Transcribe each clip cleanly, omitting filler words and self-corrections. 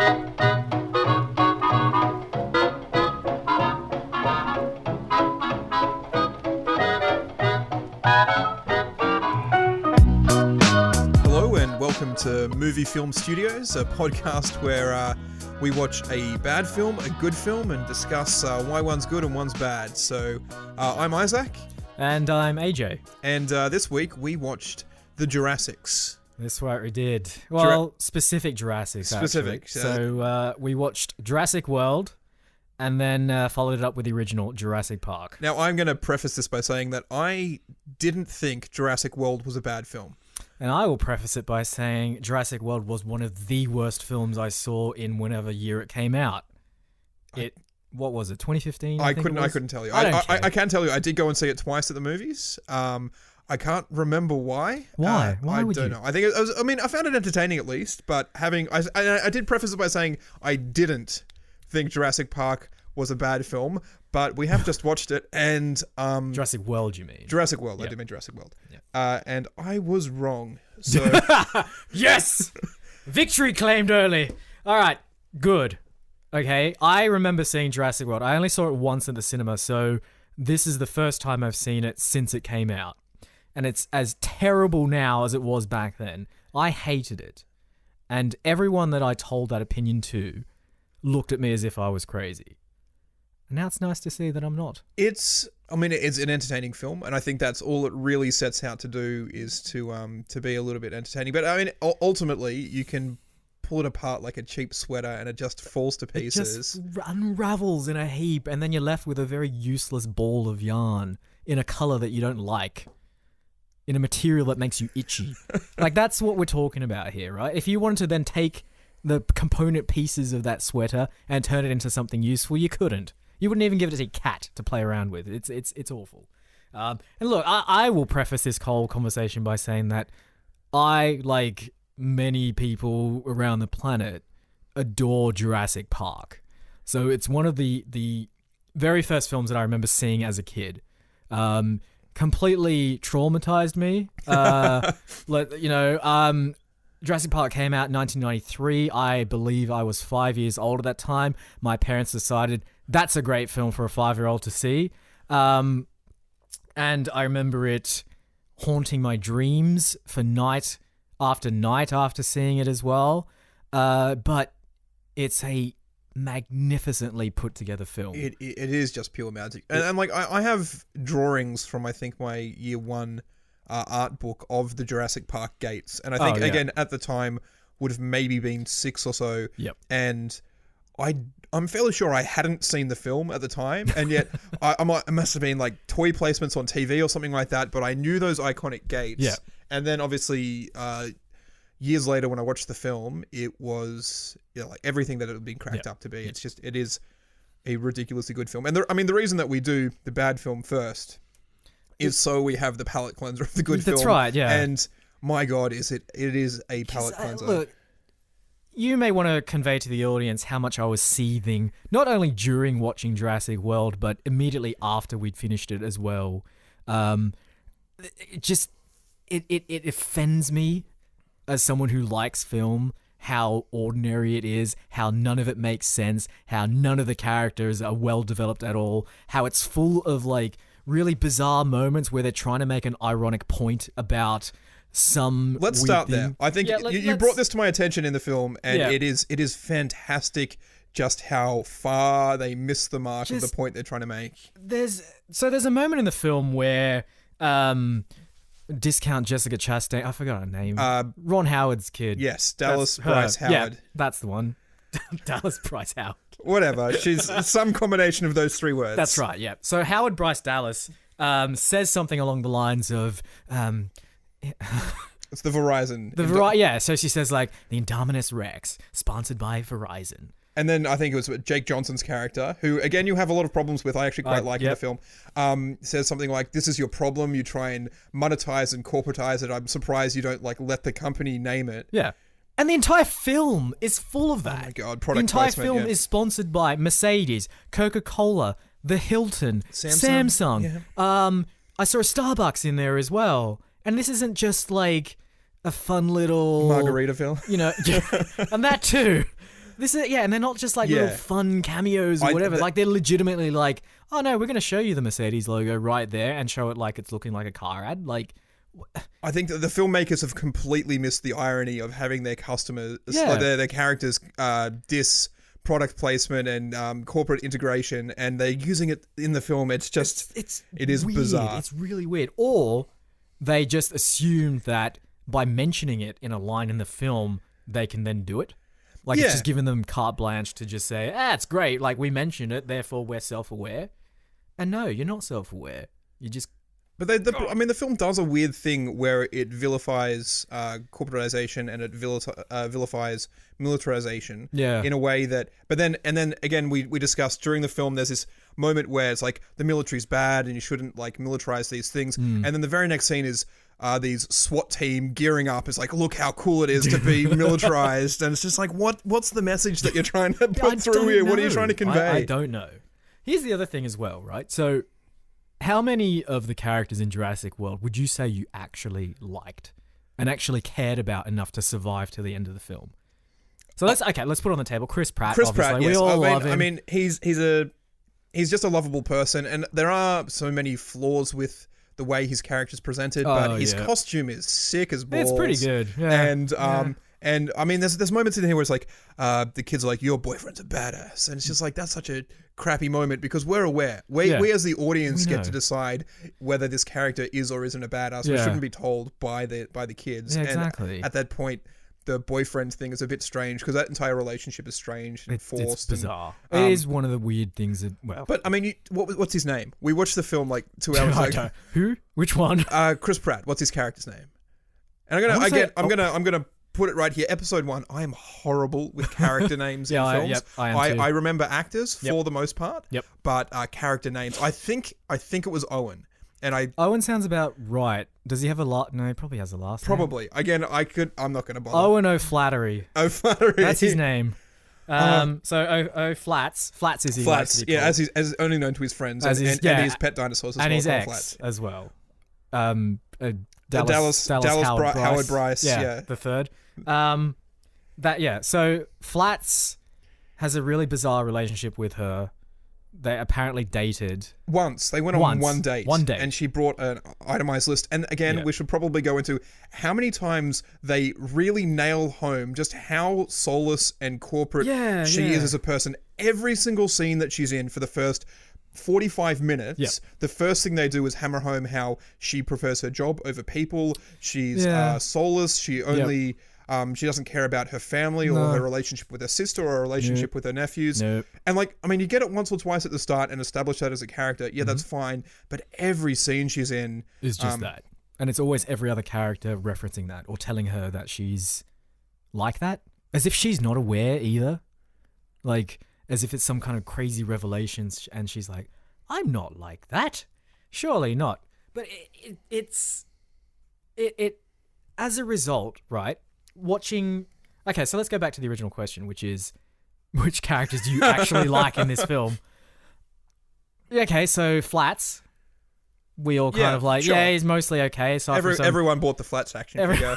Hello and welcome to Movie Film Studios, a podcast where we watch a bad film, a good film, and discuss why one's good and one's bad. So I'm Isaac. And I'm AJ. And this week we watched the Jurassics. That's what we did. Well, specific Jurassics, Specific. actually. So we watched Jurassic World and then followed it up with the original Jurassic Park. Now, I'm going to preface this by saying that I didn't think Jurassic World was a bad film. And I will preface it by saying Jurassic World was one of the worst films I saw in whatever year it came out. What was it, 2015? I couldn't tell you. I can tell you, I did go and see it twice at the movies. I can't remember why. Why? Why would you? I don't know. I think I found it entertaining at least, but I did preface it by saying I didn't think Jurassic Park was a bad film, but we have just watched it and Jurassic World, you mean? Jurassic World. Yep. I did mean Jurassic World. Yep. And I was wrong. So yes! Victory claimed early. All right, good. Okay, I remember seeing Jurassic World. I only saw it once at the cinema, so this is the first time I've seen it since it came out. And it's as terrible now as it was back then. I hated it. And everyone that I told that opinion to looked at me as if I was crazy. And now it's nice to see that I'm not. it's an entertaining film, and I think that's all it really sets out to do is to be a little bit entertaining. But I mean, ultimately, you can pull it apart like a cheap sweater and it just falls to pieces. It just unravels in a heap, and then you're left with a very useless ball of yarn in a color that you don't like, in a material that makes you itchy. Like, that's what we're talking about here, right? If you wanted to then take the component pieces of that sweater and turn it into something useful, you couldn't. You wouldn't even give it to a cat to play around with. It's awful. And look, I will preface this whole conversation by saying that I, like many people around the planet, adore Jurassic Park. So it's one of the very first films that I remember seeing as a kid. Completely traumatized me. Jurassic Park came out in 1993. I believe I was 5 years old at that time. My parents decided that's a great film for a 5-year-old to see. And I remember it haunting my dreams for night after seeing it as well. But it's a magnificently put together film. It is just pure magic. And like, I have drawings from, I think, my year one art book of the Jurassic Park gates. And I think, again, at the time, would have maybe been 6 or so. Yep. And I'm fairly sure I hadn't seen the film at the time, and yet it must have been like toy placements on TV or something like that, but I knew those iconic gates. Yeah. And then obviously years later when I watched the film, it was like everything that it had been cracked up to be. It is a ridiculously good film. And the reason that we do the bad film first is so we have the palate cleanser of the good film. That's right, yeah. And my God, it is a palate cleanser. Look, you may want to convey to the audience how much I was seething, not only during watching Jurassic World, but immediately after we'd finished it as well. It offends me as someone who likes film, how ordinary it is, how none of it makes sense, how none of the characters are well developed at all, how it's full of like really bizarre moments where they're trying to make an ironic point about some Let's weird start thing. there. I think you brought this to my attention in the film, and it is fantastic just how far they miss the mark of the point they're trying to make. There's a moment in the film where discount Jessica Chastain, I forgot her name, Ron Howard's kid. Yes, Dallas Bryce Howard. Yeah, that's the one. Dallas Bryce Howard. Whatever. She's some combination of those 3 words. That's right, yeah. So Howard Bryce Dallas says something along the lines of... it's the Verizon. Yeah, so she says like, the Indominus Rex, sponsored by Verizon. And then I think it was Jake Johnson's character, who, again, you have a lot of problems with. I actually quite like in the film. Says something like, this is your problem. You try and monetize and corporatize it. I'm surprised you don't like let the company name it. Yeah. And the entire film is full of that. Oh my God, the entire film is sponsored by Mercedes, Coca-Cola, the Hilton, Samsung. Yeah. I saw a Starbucks in there as well. And this isn't just like a fun little... Margaritaville. You know, and that too. This is and they're not just like Yeah. little fun cameos or whatever. Like they're legitimately like, oh no, we're going to show you the Mercedes logo right there and show it like it's looking like a car ad. Like, I think that the filmmakers have completely missed the irony of having their customers, Yeah. their characters, diss product placement and corporate integration, and they're using it in the film. It is weird. bizarre. It's really weird. Or they just assumed that by mentioning it in a line in the film, they can then do it. Like Yeah. it's just giving them carte blanche to just say, it's great. Like we mentioned it, therefore we're self-aware. And no, you're not self-aware. You just But the film does a weird thing where it vilifies corporatization and it vilifies militarization in a way that... But then again, we discussed during the film, there's this moment where it's like, the military's bad and you shouldn't like militarize these things. And then the very next scene is these SWAT team gearing up. It's like, look how cool it is to be militarized. And it's just like, what's the message that you're trying to put through here? What are you trying to convey? I don't know. Here's the other thing as well, right? So... how many of the characters in Jurassic World would you say you actually liked and actually cared about enough to survive to the end of the film? So let's put it on the table. Chris Pratt, obviously. Yes. We all love him. I mean, he's just a lovable person, and there are so many flaws with the way his character's presented, but his costume is sick as balls. It's pretty good. Yeah. And I mean, there's moments in here where it's like, the kids are like, your boyfriend's a badass. And it's just like, that's such a crappy moment because we're aware. We as the audience get to decide whether this character is or isn't a badass. We shouldn't be told by the kids. Yeah, exactly. And at that point, the boyfriend thing is a bit strange because that entire relationship is strange and forced. It's bizarre. It is one of the weird things that, But I mean, what's his name? We watched the film like 2 hours ago. Who? Which one? Chris Pratt. What's his character's name? And I'm gonna put it right here. Episode 1. I am horrible with character names in films. I am too. I remember actors for the most part. Yep. But character names. I think it was Owen. And Owen sounds about right. Does he have a lot? No, he probably has a last name. Probably. Again, I'm not going to bother. Owen O'Flattery. O'Flattery. That's his name. So Flats. Flats is his Flats. Yeah, as only known to his friends and his pet dinosaurs as and well. his ex Flats. as well. Dallas Howard Bryce. Yeah, the third. So Flats has a really bizarre relationship with her. They apparently dated once. They went on one date. One date. And she brought an itemized list. And again, we should probably go into how many times they really nail home just how soulless and corporate she is as a person. Every single scene that she's in for the first 45 minutes, the first thing they do is hammer home how she prefers her job over people. She's soulless. She only... she doesn't care about her family or her relationship with her sister or her relationship with her nephews. And like, I mean, you get it once or twice at the start and establish that as a character. Yeah, that's fine. But every scene she's in is just that. And it's always every other character referencing that or telling her that she's like that. As if she's not aware either. Like, as if it's some kind of crazy revelations and she's like, I'm not like that. Surely not. But it's as a result, right? Watching... Okay, so let's go back to the original question, which is, which characters do you actually like in this film? Okay, so Flats. We all kind of like, he's mostly okay. So everyone bought the Flats action figure.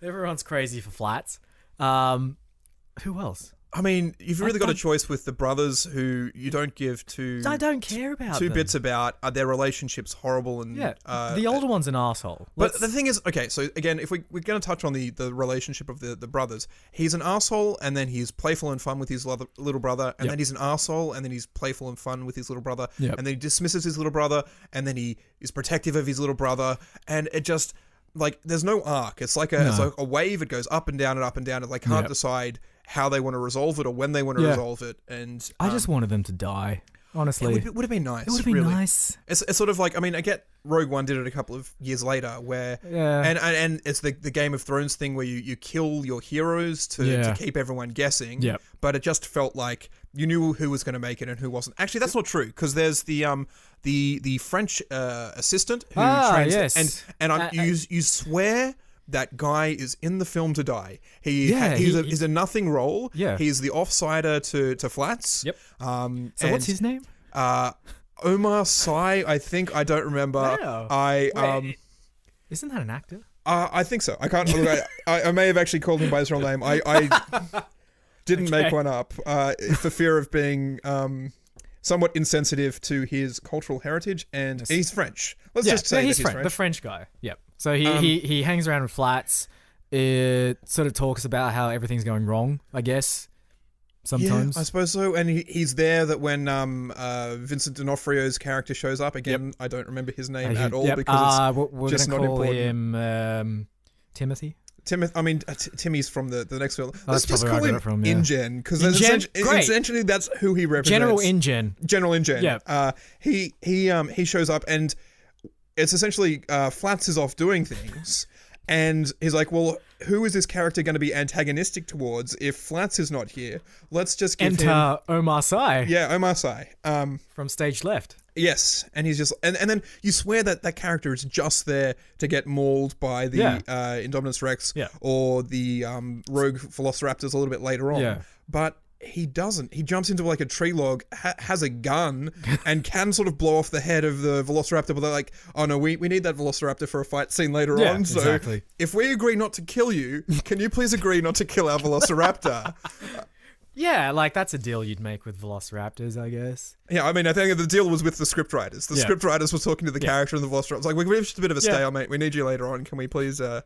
Everyone's crazy for Flats. Who else? I mean, you've really got a choice with the brothers who you don't give I don't care about two them. bits about. Their relationship's horrible and... the older one's an asshole. But the thing is, okay, so again, if we're going to touch on the relationship of the brothers, he's an asshole and then he's playful and fun with his little brother, and then he's an asshole and then he's playful and fun with his little brother, and then he dismisses his little brother, and then he is protective of his little brother, and it just... Like, there's no arc. It's like a wave. It goes up and down and up and down, and they can't decide how they want to resolve it or when they want to resolve it. And I just wanted them to die. Honestly, it would have been nice. It would have been nice. It's sort of like, I mean, I get Rogue One did it a couple of years later, where and it's the Game of Thrones thing where you kill your heroes to keep everyone guessing. Yep. But it just felt like you knew who was going to make it and who wasn't. Actually, that's not true because there's the French assistant who trains and you swear that guy is in the film to die. He's a nothing role. Yeah. He's the offsider to Flats. Yep. So what's his name? Omar Sy, I think. I don't remember. Wow. Isn't that an actor? I think so. I can't. I may have actually called him by his real name. didn't make one up for fear of being somewhat insensitive to his cultural heritage, and he's French. Let's just say he's that French. The French guy. Yep. So he hangs around in flats. It sort of talks about how everything's going wrong, I guess. Sometimes. Yeah, I suppose so. And he's there that when Vincent D'Onofrio's character shows up again. I don't remember his name at all because we're just not call important. Him Timothy. Timmy's from the next film. Let's just call him InGen, because essentially that's who he represents. General InGen. General InGen. Yeah. He shows up, and it's essentially Flats is off doing things, and he's like, well, who is this character going to be antagonistic towards if Flats is not here? Let's just give him... Omar Sy. Yeah, Omar Sy. From stage left. Yes, and he's just... And then you swear that character is just there to get mauled by the Indominus Rex or the rogue Velociraptors a little bit later on. Yeah. But he doesn't. He jumps into like a tree log, has a gun, and can sort of blow off the head of the Velociraptor, but they're like, oh no, we need that Velociraptor for a fight scene later on, so exactly. If we agree not to kill you, can you please agree not to kill our Velociraptor? Yeah, like that's a deal you'd make with Velociraptors, I guess. Yeah, I mean, I think the deal was with the scriptwriters. The scriptwriters were talking to the character and the Velociraptor. It's like, we've just a bit of a stalemate. We need you later on. Can we please... Yeah.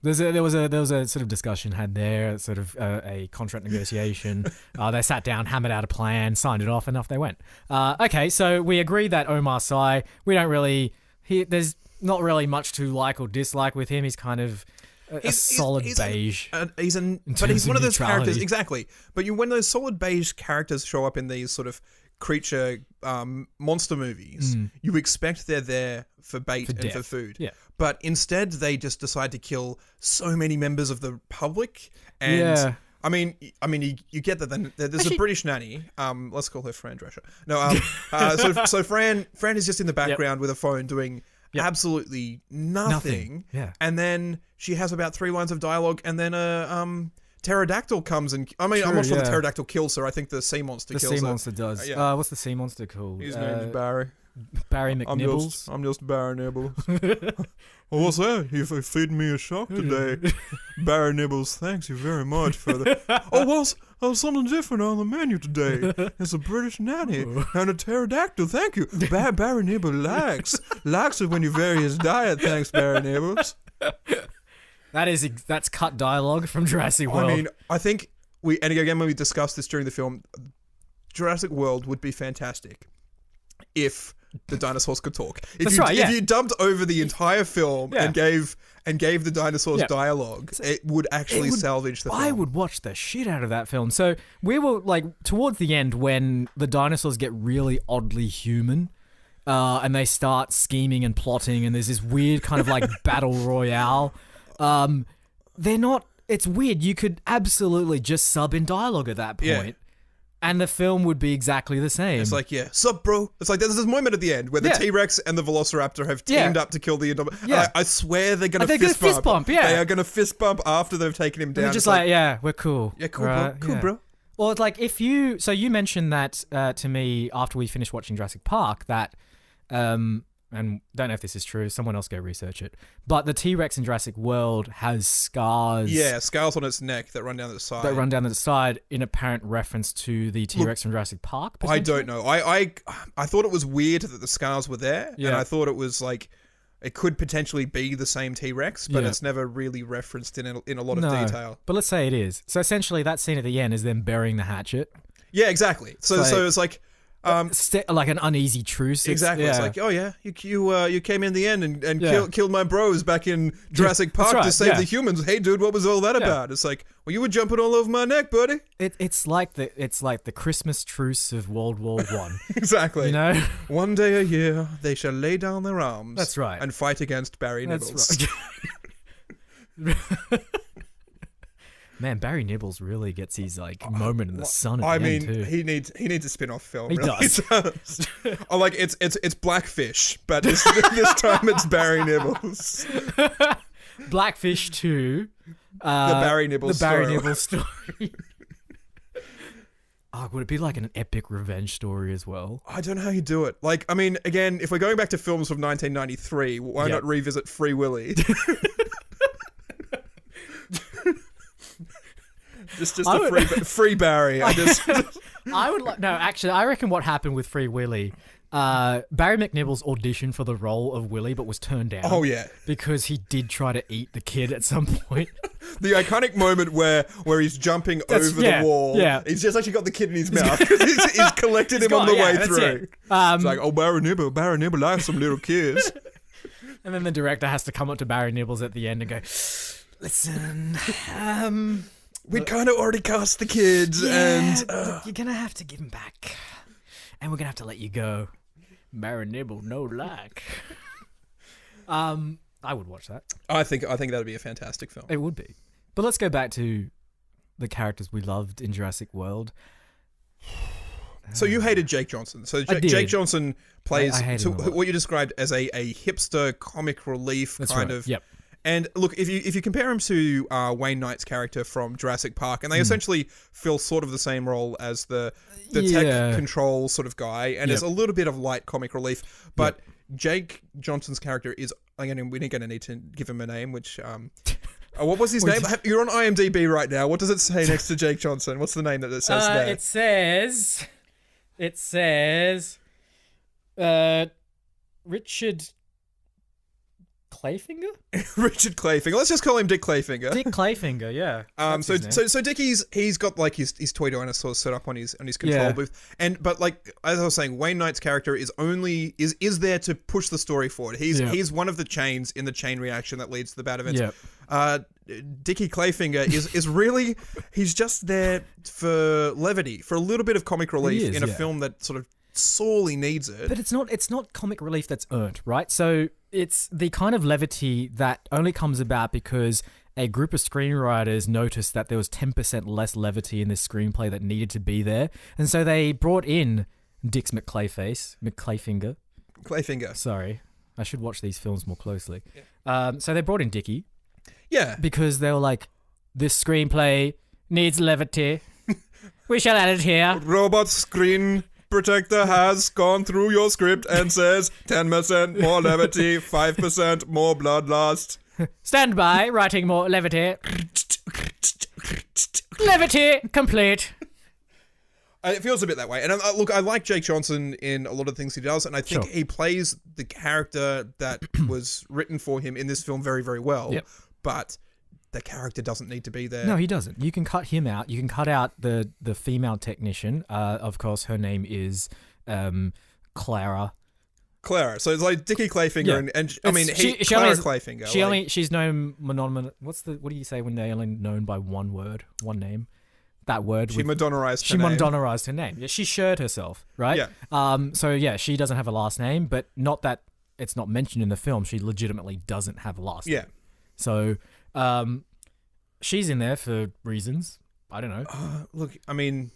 There was a sort of discussion had there, sort of a contract negotiation. They sat down, hammered out a plan, signed it off, and off they went. Okay, so we agree that Omar Sy, we don't really... there's not really much to like or dislike with him. He's kind of... solid beige. But he's one of those characters, exactly. But when those solid beige characters show up in these sort of creature monster movies, you expect they're there for bait and for food. Yeah. But instead, they just decide to kill so many members of the public. And I mean, you get that. Then there's a British nanny. Let's call her Fran Drescher. No. So Fran is just in the background with a phone doing. Absolutely nothing. Yeah. And then she has about 3 lines of dialogue, and then a pterodactyl comes and... I mean, I'm not sure the pterodactyl kills her. I think the sea monster kills her. The sea monster does. What's the sea monster called? His name's Barry. Barry McNibbles. I'm just Barry Nibbles. Oh, what's that? You feed me a shark today. Barry Nibbles, thanks you very much for that. Oh, something different on the menu today. It's a British nanny and a pterodactyl. Thank you. Barry Nibbles likes it when you vary his diet. Thanks, Barry Nibbles. That's cut dialogue from Jurassic World. I mean, I think and again when we discussed this during the film, Jurassic World would be fantastic if the dinosaurs could talk. If you dubbed over the entire film and gave the dinosaurs dialogue, it would actually salvage the film. I would watch the shit out of that film. So we were like towards the end when the dinosaurs get really oddly human, and they start scheming and plotting, and there's this weird kind of like battle royale. They're not. It's weird. You could absolutely just sub in dialogue at that point. Yeah. And the film would be exactly the same. It's like, sup, bro? It's like, there's this moment at the end where the T-Rex and the Velociraptor have teamed up to kill the Indominus. Yeah. I swear they're going to fist bump. Yeah. They are going to fist bump after they've taken him down. They're just like, we're cool. Yeah, cool, bro. Cool, bro. Well, it's like, so you mentioned that to me after we finished watching Jurassic Park, that, and don't know if this is true, someone else go research it, but the T-Rex in Jurassic World has scars. Yeah, scars on its neck that run down the side. In apparent reference to the T-Rex from Jurassic Park. I don't know. I thought it was weird that the scars were there, and I thought it was like, it could potentially be the same T-Rex, but it's never really referenced in a lot of detail. But let's say it is. So essentially that scene at the end is them burying the hatchet. Yeah, exactly. So it's like... like an uneasy truce. Exactly. It's like, oh yeah, you came in the end and killed my bros back in Jurassic Park to save the humans. Hey dude, what was all that about? It's like, well, you were jumping all over my neck, buddy. It's like the Christmas truce of World War I. Exactly. You know, one day a year they shall lay down their arms. That's right. And fight against Barry Nibbles. Right. Man, Barry Nibbles really gets his like moment in the sun. At the end too. he needs a spin-off film. He does. Oh, like it's Blackfish, but this time it's Barry Nibbles. Blackfish 2. The Barry Nibbles story. Would it be like an epic revenge story as well? I don't know how you do it. Like, I mean, again, if we're going back to films from 1993, why not revisit Free Willy? Just a free Barry. I would like. No, actually, I reckon what happened with Free Willy. Barry McNibbles auditioned for the role of Willy, but was turned down. Oh yeah, because he did try to eat the kid at some point. The iconic moment where he's jumping over the wall. Yeah, he's just actually got the kid in his mouth because he's collected him on the way through. It's like, oh, Barry Nibble likes some little kids. And then the director has to come up to Barry Nibbles at the end and go, "Listen, we kind of already cast the kids, and you're gonna have to give him back, and we're gonna have to let you go." Barry Nibble, no like. I would watch that. I think that'd be a fantastic film. It would be. But let's go back to the characters we loved in Jurassic World. So you hated Jake Johnson. So Jake Johnson plays what you described as a hipster comic relief. That's kind of. Yep. And look, if you compare him to Wayne Knight's character from Jurassic Park, and they essentially fill sort of the same role as the tech control sort of guy, and there's a little bit of light comic relief, but Jake Johnson's character is, again, we're going to need to give him a name, which, what was his name? You're on IMDb right now. What does it say next to Jake Johnson? What's the name that it says there? It says, Richard Clayfinger? Richard Clayfinger. Let's just call him Dick Clayfinger. Dick Clayfinger, yeah. So Dickie's got like his toy dinosaurs set up on his control booth, but like as I was saying, Wayne Knight's character is there to push the story forward. He's one of the chains in the chain reaction that leads to the bad events. Dickie Clayfinger is really, he's just there for levity, for a little bit of comic relief in a film that sort of sorely needs it. But it's not comic relief that's earned, right? So it's the kind of levity that only comes about because a group of screenwriters noticed that there was 10% less levity in this screenplay that needed to be there. And so they brought in Dix McClayfinger. Sorry. I should watch these films more closely. Yeah. So they brought in Dickie. Yeah. Because they were like, this screenplay needs levity. We shall add it here. Robot screen protector has gone through your script and says 10% more levity, 5% more bloodlust. Stand by, writing more levity. Levity complete. It feels a bit that way. And look, I like Jake Johnson in a lot of things he does, and I think he plays the character that was written for him in this film very, very well. Yep. But the character doesn't need to be there. No, he doesn't. You can cut him out. You can cut out the female technician. Of course, her name is Clara. Clara. So it's like Dickie Clayfinger, and I mean, Clara Clayfinger. She's known what do you say when they're only known by one word, one name? That word. She Madonnaized her name. Yeah, she shared herself, right? Yeah. So yeah, she doesn't have a last name, but not that it's not mentioned in the film. She legitimately doesn't have a last name. Yeah. So, she's in there for reasons. I don't know. Look, I mean,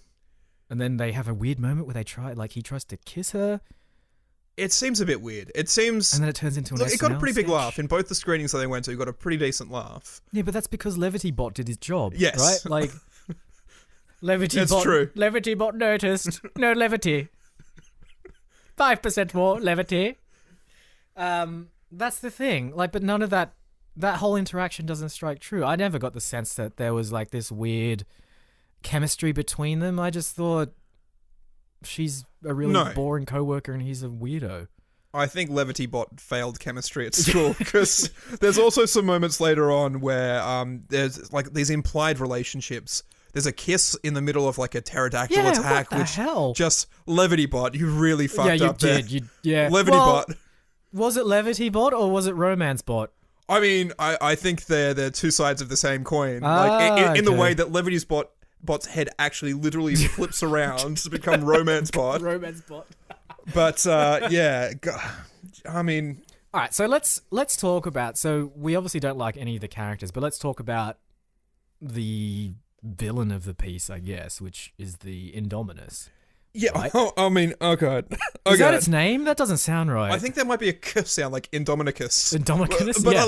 and then they have a weird moment where he tries to kiss her. It seems a bit weird. It seems, and then it turns into an SNL it got a pretty big sketch. laugh in both the screenings that they went to. It got a pretty decent laugh. Yeah, but that's because Levity Bot did his job. Yes, right. Like Levity That's Bot. True. Levity Bot noticed. No levity. 5% more levity. That's the thing. Like, but none of that. That whole interaction doesn't strike true. I never got the sense that there was like this weird chemistry between them. I just thought she's a really boring coworker and he's a weirdo. I think Levity Bot failed chemistry at school because there's also some moments later on where there's like these implied relationships. There's a kiss in the middle of like a pterodactyl attack, what the hell? Just Levity Bot, you really fucked up there. Yeah, Levity Bot. Was it Levity Bot or was it Romance Bot? I mean, I think they're two sides of the same coin. Like in the way that Levity Bot's head actually literally flips around to become Romance Bot. Romance Bot. But yeah, I mean, all right. So let's talk about. So we obviously don't like any of the characters, but let's talk about the villain of the piece, I guess, which is the Indominus. Yeah, right? I mean, oh god. Is that its name? That doesn't sound right. I think there might be a K sound, like Indominicus. Indominicus, but yeah.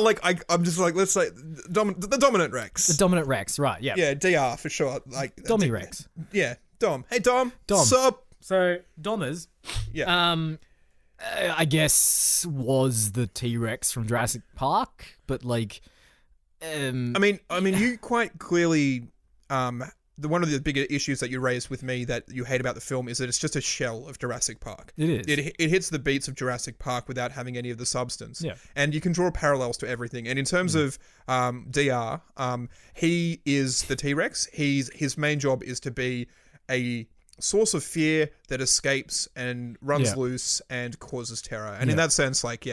I'm just like, let's say, the Dominant Rex. The Dominant Rex, right, yeah. Yeah, DR for sure. Like Dommy Rex. Yeah, Dom. Hey, Dom. Dom. Sup? So, Dommers, I guess, was the T-Rex from Jurassic Park, but like... I mean, you quite clearly... one of the bigger issues that you raised with me that you hate about the film is that it's just a shell of Jurassic Park. It is. It hits the beats of Jurassic Park without having any of the substance. Yeah. And you can draw parallels to everything. And in terms of DR, he is the T-Rex. His main job is to be a source of fear that escapes and runs loose and causes terror. And in that sense, like,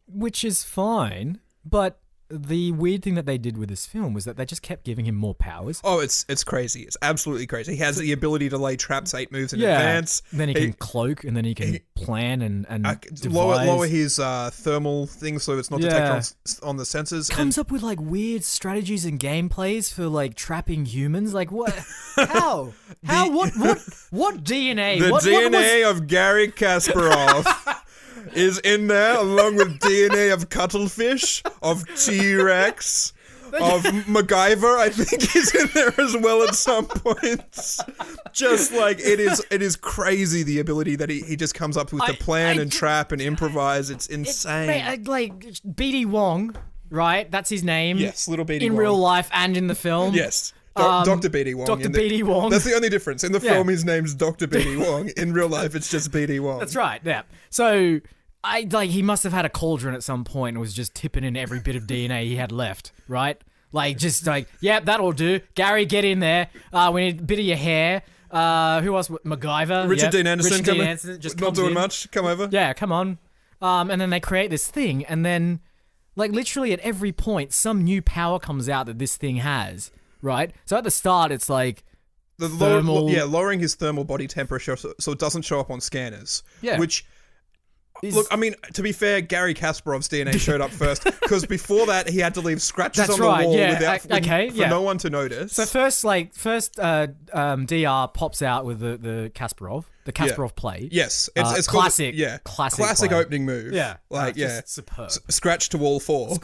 which is fine, but the weird thing that they did with this film was that they just kept giving him more powers. Oh, it's crazy. It's absolutely crazy. He has the ability to lay traps 8 moves in advance. And then he can cloak, and then he can plan and lower his thermal thing so it's not detected on the sensors. Comes up with like weird strategies and gameplays for like trapping humans. Like what? How? What DNA? The DNA of Gary Kasparov is in there, along with DNA of cuttlefish, of T-Rex, of MacGyver. I think he's in there as well at some points. Just like it is crazy the ability that he just comes up with the plan and trap and improvise. It's insane. Like BD Wong, right? That's his name. Yes, little BD Wong. In real life and in the film. Yes. Dr. BD Wong. Dr. BD Wong. That's the only difference. In the film, his name's Dr. BD Wong. In real life, it's just BD Wong. That's right, yeah. So, he must have had a cauldron at some point and was just tipping in every bit of DNA he had left, right? Like, just like, yep, that'll do. Gary, get in there. We need a bit of your hair. Who else? MacGyver. Richard Dean Anderson. Richard Dean Anderson just not doing much. Come over. Yeah, come on. And then they create this thing, and then, like, literally at every point, some new power comes out that this thing has, right? So at the start, it's like lowering his thermal body temperature so it doesn't show up on scanners. Yeah. Which, look, I mean, to be fair, Gary Kasparov's DNA showed up first because before that he had to leave scratches on the wall for no one to notice. So first DR pops out with the Kasparov play. Yes, it's classic. Classic play. Opening move. Yeah, superb. Scratch to wall 4.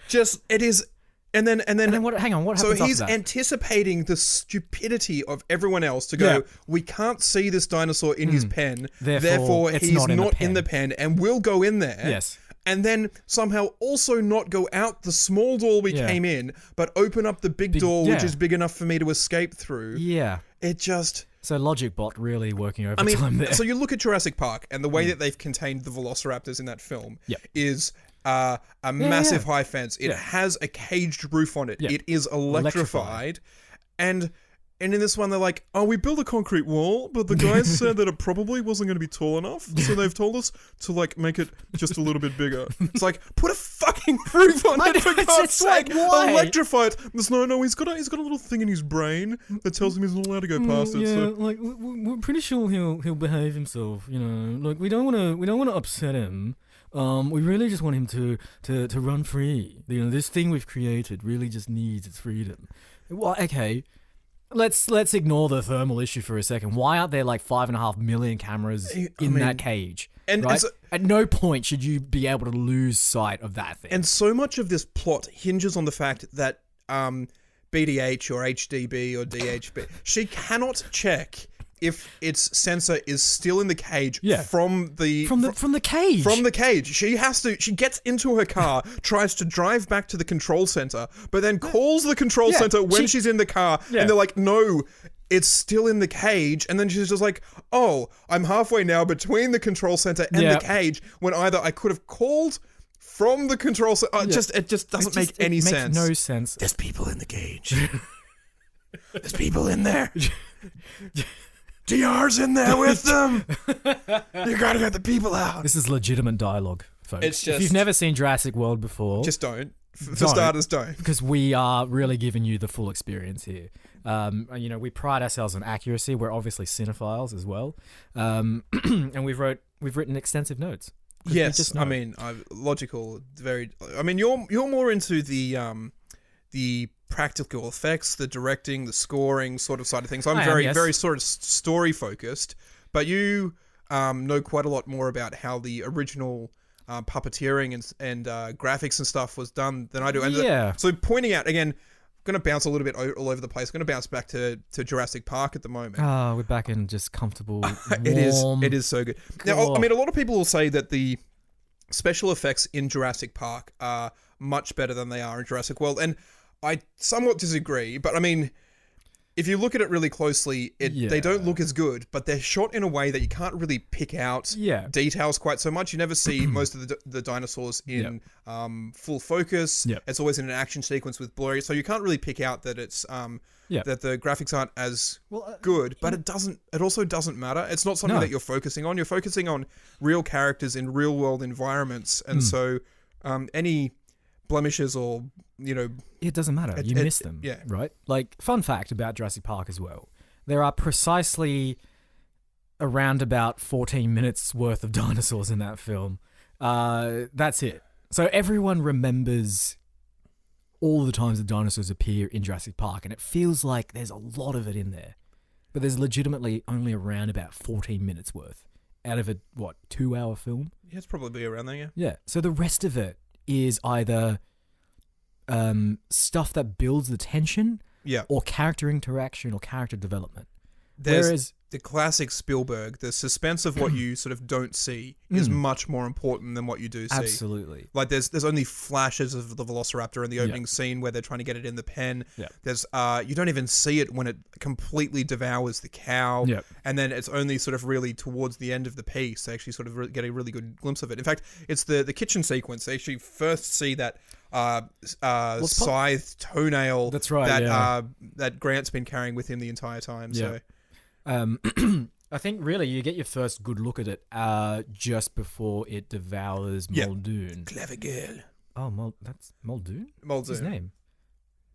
It is. And then what? Hang on, what happens? So he's after that? Anticipating the stupidity of everyone else to go. We can't see this dinosaur in his pen, therefore he's not in the pen, and we'll go in there. Yes. And then somehow also not go out the small door we came in, but open up the big door, which is big enough for me to escape through. Yeah. It just. So Logic Bot really working overtime there. So you look at Jurassic Park and the way that they've contained the velociraptors in that film is. A massive high fence. It has a caged roof on it. It is electrified. And in this one, they're like, we built a concrete wall, but the guys said that it probably wasn't going to be tall enough, so they've told us to, like, make it just a little bit bigger. It's like, put a fucking roof on it, for God's sake. Electrify it. No, he's got a little thing in his brain that tells him he's not allowed to go past it. So. Like, we're pretty sure he'll behave himself, you know. Like, we don't want to upset him. We really just want him to run free. You know, this thing we've created really just needs its freedom. Well, okay, let's ignore the thermal issue for a second. Why aren't there like 5.5 million cameras in that cage? And at no point should you be able to lose sight of that thing. And so much of this plot hinges on the fact that BDH or HDB or DHB, she cannot check if its sensor is still in the cage from the cage. From the cage. She gets into her car, tries to drive back to the control center, but then calls the control center when she's in the car, and they're like, no, it's still in the cage. And then she's just like, oh, I'm halfway now between the control center and the cage, when either I could have called from the control center. It just doesn't make any sense. It makes no sense. There's people in the cage. There's people in there. DR's in there with them. You gotta get the people out. This is legitimate dialogue, folks. If you've never seen Jurassic World before, just don't. For starters, don't. Because we are really giving you the full experience here. We pride ourselves on accuracy. We're obviously cinephiles as well, and we've written extensive notes. Yes, I mean, logical. Very. I mean, you're more into the practical effects, the directing, the scoring sort of side of things. I'm very sort of story focused, but you know quite a lot more about how the original puppeteering and graphics and stuff was done than I do. And so pointing out again, I'm going to bounce a little bit all over the place. I'm going to bounce back to Jurassic Park at the moment. Oh, we're back in just comfortable, warm. It is so good. Now, I mean, a lot of people will say that the special effects in Jurassic Park are much better than they are in Jurassic World, and I somewhat disagree, but I mean, if you look at it really closely, they don't look as good, but they're shot in a way that you can't really pick out details quite so much. You never see most of the dinosaurs in full focus. It's always in an action sequence with blurry, so you can't really pick out that it's that the graphics aren't as good. But it also doesn't matter. It's not something that you're focusing on. You're focusing on real characters in real world environments, and so any blemishes or it doesn't matter. You miss them, right? Like, fun fact about Jurassic Park as well. There are precisely around about 14 minutes worth of dinosaurs in that film. That's it. So everyone remembers all the times the dinosaurs appear in Jurassic Park, and it feels like there's a lot of it in there. But there's legitimately only around about 14 minutes worth out of a, 2-hour film? Yeah, it's probably around there, yeah. Yeah. So the rest of it is either stuff that builds the tension, or character interaction or character development. Whereas the classic Spielberg, the suspense of what you sort of don't see is much more important than what you do see. Absolutely. Like there's only flashes of the Velociraptor in the opening scene where they're trying to get it in the pen. There's you don't even see it when it completely devours the cow. And then it's only sort of really towards the end of the piece they actually sort of get a really good glimpse of it. In fact, it's the kitchen sequence. They actually first see that scythe toenail that Grant's been carrying with him the entire time. So I think really you get your first good look at it just before it devours Muldoon. Clever girl. Oh, that's Muldoon? Muldoon. What's his name?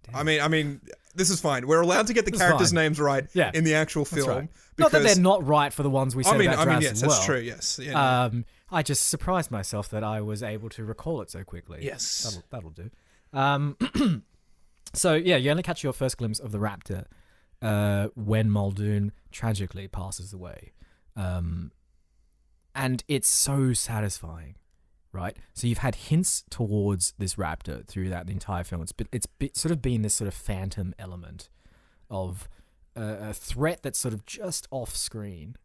Damn. I mean, this is fine. We're allowed to get the characters' names right in the actual film. Right. Not that they're not right for the ones we said about Jurassic yes, that's true. Yes. Yeah, I just surprised myself that I was able to recall it so quickly. Yes, that'll do. So you only catch your first glimpse of the raptor when Muldoon tragically passes away, and it's so satisfying, right? So you've had hints towards this raptor through the entire film. It's sort of been this sort of phantom element of a threat that's sort of just off screen,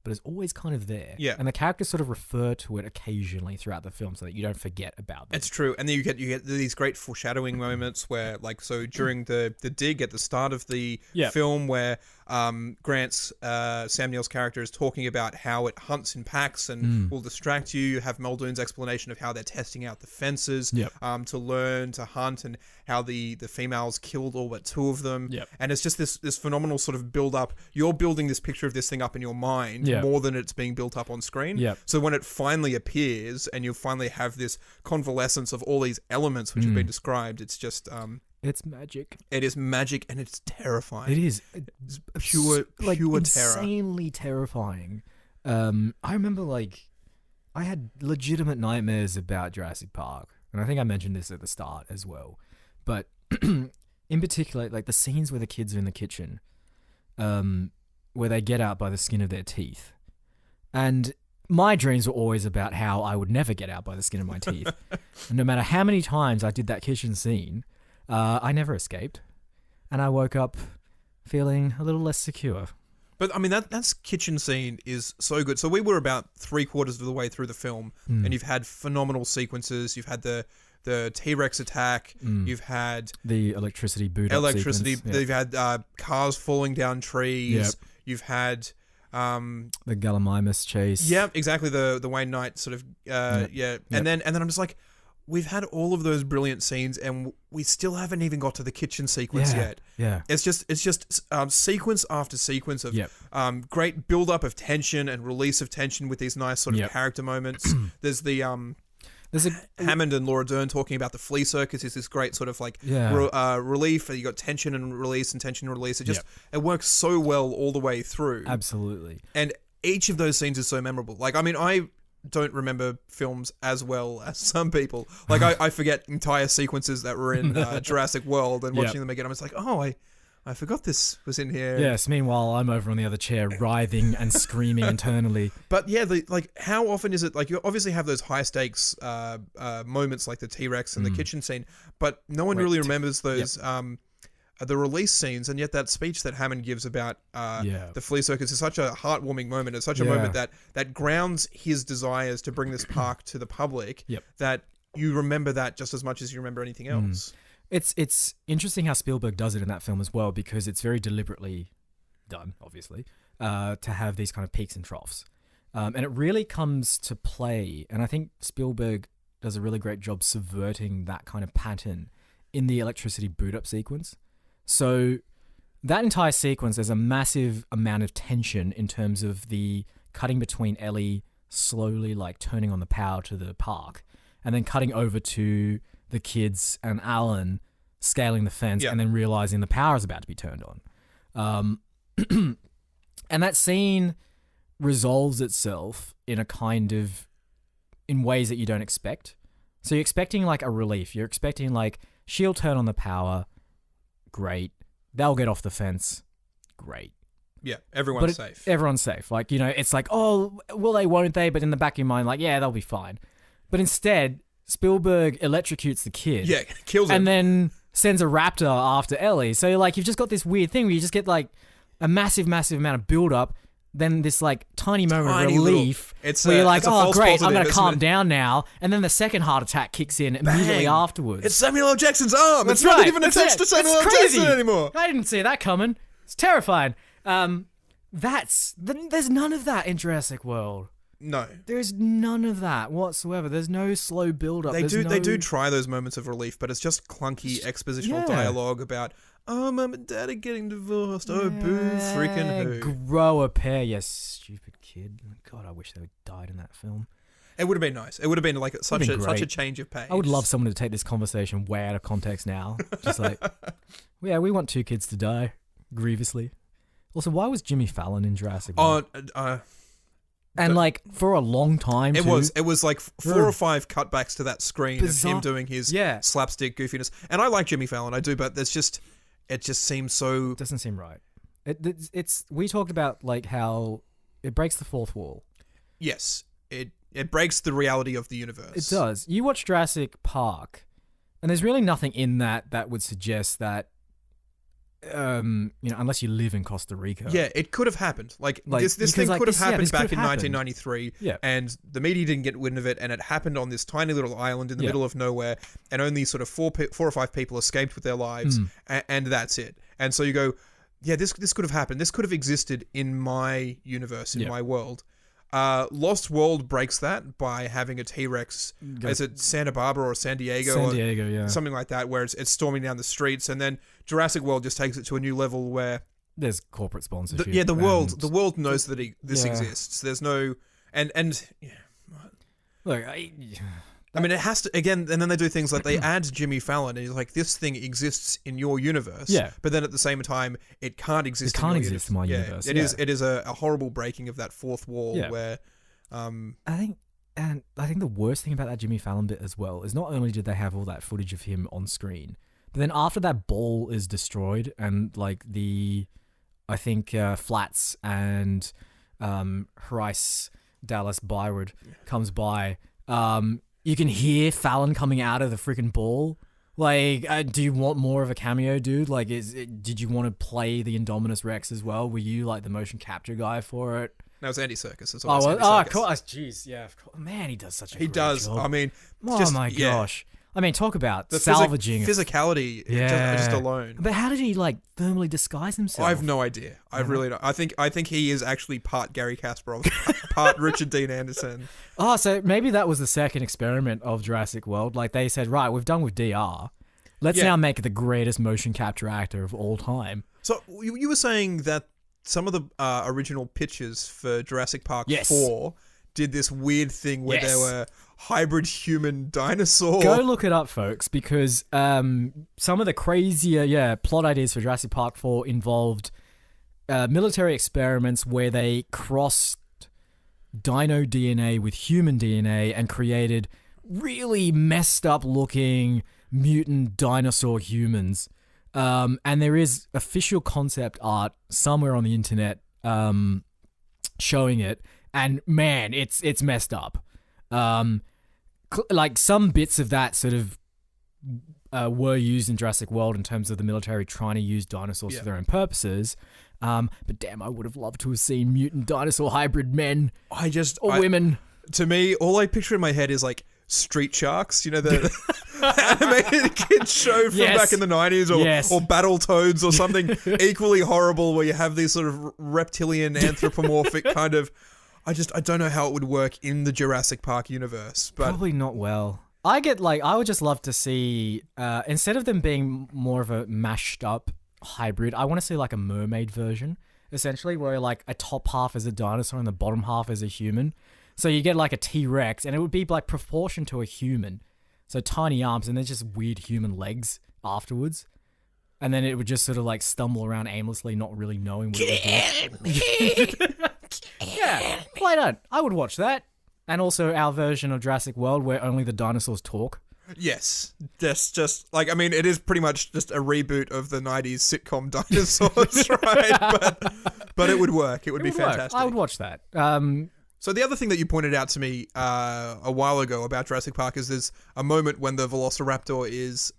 but is always kind of there. Yeah. And the characters sort of refer to it occasionally throughout the film so that you don't forget about them. It's true. And then you get these great foreshadowing moments where, like, so during the dig at the start of the film where Grant's, Sam Neill's character is talking about how it hunts in packs and will distract you. You have Muldoon's explanation of how they're testing out the fences to learn to hunt, and how the females killed all but 2 of them. And it's just this phenomenal sort of build up. You're building this picture of this thing up in your mind more than it's being built up on screen. So when it finally appears and you finally have this convalescence of all these elements which have been described, it's just... it's magic. It is magic, and it's terrifying. It is. It's pure terror. Insanely terrifying. I remember, I had legitimate nightmares about Jurassic Park, and I think I mentioned this at the start as well. But in particular, the scenes where the kids are in the kitchen, where they get out by the skin of their teeth. And my dreams were always about how I would never get out by the skin of my teeth. And no matter how many times I did that kitchen scene, I never escaped. And I woke up feeling a little less secure. But I mean, that kitchen scene is so good. So we were about 3/4 of the way through the film, and you've had phenomenal sequences. You've had the T-Rex attack. You've had the electricity boot up sequence. You've had cars falling down trees. You've had the Gallimimus chase. Yeah, exactly. The Wayne Knight sort of and then I'm just like, we've had all of those brilliant scenes, and we still haven't even got to the kitchen sequence yet. It's just sequence after sequence of great build up of tension and release of tension with these nice sort of character moments. There's Hammond and Laura Dern talking about the flea circus is this great sort of relief. You got tension and release and tension and release. It works so well all the way through. Absolutely. And each of those scenes is so memorable. I don't remember films as well as some people. I forget entire sequences that were in Jurassic World, and watching them again, I'm just like, I forgot this was in here. Yes, meanwhile, I'm over on the other chair writhing and screaming internally. But yeah, how often is it, you obviously have those high stakes moments like the T-Rex and the kitchen scene, but no one really remembers those the release scenes, and yet that speech that Hammond gives about the flea circus is such a heartwarming moment. It's such a moment that grounds his desires to bring this park to the public, that you remember that just as much as you remember anything else. It's interesting how Spielberg does it in that film as well, because it's very deliberately done, obviously, to have these kind of peaks and troughs. And it really comes to play, and I think Spielberg does a really great job subverting that kind of pattern in the electricity boot-up sequence. So that entire sequence, there's a massive amount of tension in terms of the cutting between Ellie slowly like turning on the power to the park, and then cutting over to the kids and Alan scaling the fence and then realizing the power is about to be turned on. And that scene resolves itself in a kind of, in ways that you don't expect. So you're expecting like a relief. You're expecting like, she'll turn on the power. Great. They'll get off the fence. Great. Yeah, everyone's safe. Everyone's safe. Like, you know, it's like, oh, will they, won't they? But in the back of your mind, like, yeah, they'll be fine. But instead, Spielberg electrocutes the kid. Yeah, kills him. And then sends a raptor after Ellie. So, like, you've just got this weird thing where you just get, like, a massive, massive amount of build-up, then this, like, tiny moment of relief where you're like, oh, great, I'm going to calm down now. And then the second heart attack kicks in immediately afterwards. It's Samuel L. Jackson's arm. That's it's not right. even attached to Samuel L. Jackson anymore. I didn't see that coming. It's terrifying. There's none of that in Jurassic World. No. There's none of that whatsoever. There's no slow build-up. They do try those moments of relief, but it's just clunky expositional dialogue about, oh, Mum and Dad are getting divorced. Oh, boo, freaking who. Grow a pair, you stupid kid. God, I wish they had died in that film. It would have been nice. It would have been like such a change of pace. I would love someone to take this conversation way out of context now. Just like, yeah, we want 2 kids to die grievously. Also, why was Jimmy Fallon in Jurassic World? And like for a long time, it was like 4 or 5 cutbacks to that screen of him doing his slapstick goofiness. And I like Jimmy Fallon, I do, but it just seems so. Doesn't seem right. We talked about like how it breaks the fourth wall. Yes, it breaks the reality of the universe. It does. You watch Jurassic Park, and there's really nothing in that would suggest that. Unless you live in Costa Rica. Yeah, it could have happened. Like this thing could have happened back in 1993, and the media didn't get wind of it, and it happened on this tiny little island in the middle of nowhere, and only sort of 4 or 5 people escaped with their lives, and that's it. And so you go, yeah, this could have happened. This could have existed in my universe, in my world. Lost World breaks that by having a T-Rex. Is it Santa Barbara or San Diego? San Diego, yeah. Something like that, where it's storming down the streets, and then Jurassic World just takes it to a new level where there's corporate sponsorship. The world knows that this exists. There's no look. I mean, it has to, again, and then they do things like they add Jimmy Fallon, and he's like, this thing exists in your universe. Yeah. But then at the same time, it can't exist in my universe. It is a horrible breaking of that fourth wall where... I think the worst thing about that Jimmy Fallon bit as well is not only did they have all that footage of him on screen, but then after that ball is destroyed and like Flats and Rice Dallas Byward comes by, you can hear Fallon coming out of the freaking ball. Like, do you want more of a cameo, dude? Like, did you want to play the Indominus Rex as well? Were you like the motion capture guy for it? No, it's Andy Serkis. Of course. Jeez, yeah. Of course. Man, he does such a great job. I mean, gosh. I mean, talk about the salvaging physicality just alone. But how did he like thermally disguise himself? I have no idea. I really don't. I think he is actually part Gary Kasparov, part Richard Dean Anderson. Oh, so maybe that was the second experiment of Jurassic World. Like they said, right, we've done with DR. Let's now make the greatest motion capture actor of all time. So you were saying that some of the original pitches for Jurassic Park 4 did this weird thing where there were hybrid human dinosaur. Go look it up, folks, because some of the crazier plot ideas for Jurassic Park 4 involved military experiments where they crossed dino DNA with human DNA and created really messed up looking mutant dinosaur humans. And there is official concept art somewhere on the internet showing it. And man, it's messed up. Like some bits of that sort of were used in Jurassic World in terms of the military trying to use dinosaurs for their own purposes. But damn, I would have loved to have seen mutant dinosaur hybrid men. Women. To me, all I picture in my head is like Street Sharks, the animated kids show from back in the 90s, or Battletoads or something equally horrible, where you have these sort of reptilian anthropomorphic kind of... I don't know how it would work in the Jurassic Park universe, but probably not well. I would just love to see, instead of them being more of a mashed up hybrid, I want to see like a mermaid version, essentially, where like a top half is a dinosaur and the bottom half is a human. So you get like a T-Rex, and it would be like proportion to a human. So tiny arms and then just weird human legs afterwards. And then it would just sort of like stumble around aimlessly, not really knowing what it was doing. Yeah, why not? I would watch that. And also our version of Jurassic World where only the dinosaurs talk. Yes, just like, I mean, it is pretty much just a reboot of the 90s sitcom Dinosaurs, right? But it would work. It would be fantastic. I would watch that. So the other thing that you pointed out to me a while ago about Jurassic Park is there's a moment when the Velociraptor is...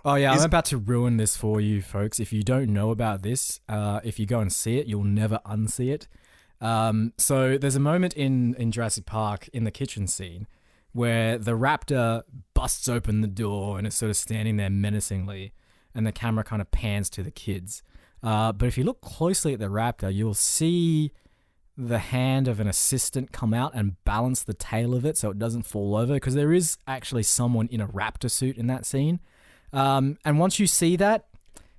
Oh yeah, I'm about to ruin this for you folks. If you don't know about this, if you go and see it, you'll never unsee it. So there's a moment in Jurassic Park in the kitchen scene where the raptor busts open the door and is sort of standing there menacingly, and the camera kind of pans to the kids. But if you look closely at the raptor, you'll see the hand of an assistant come out and balance the tail of it so it doesn't fall over, because there is actually someone in a raptor suit in that scene. And once you see that,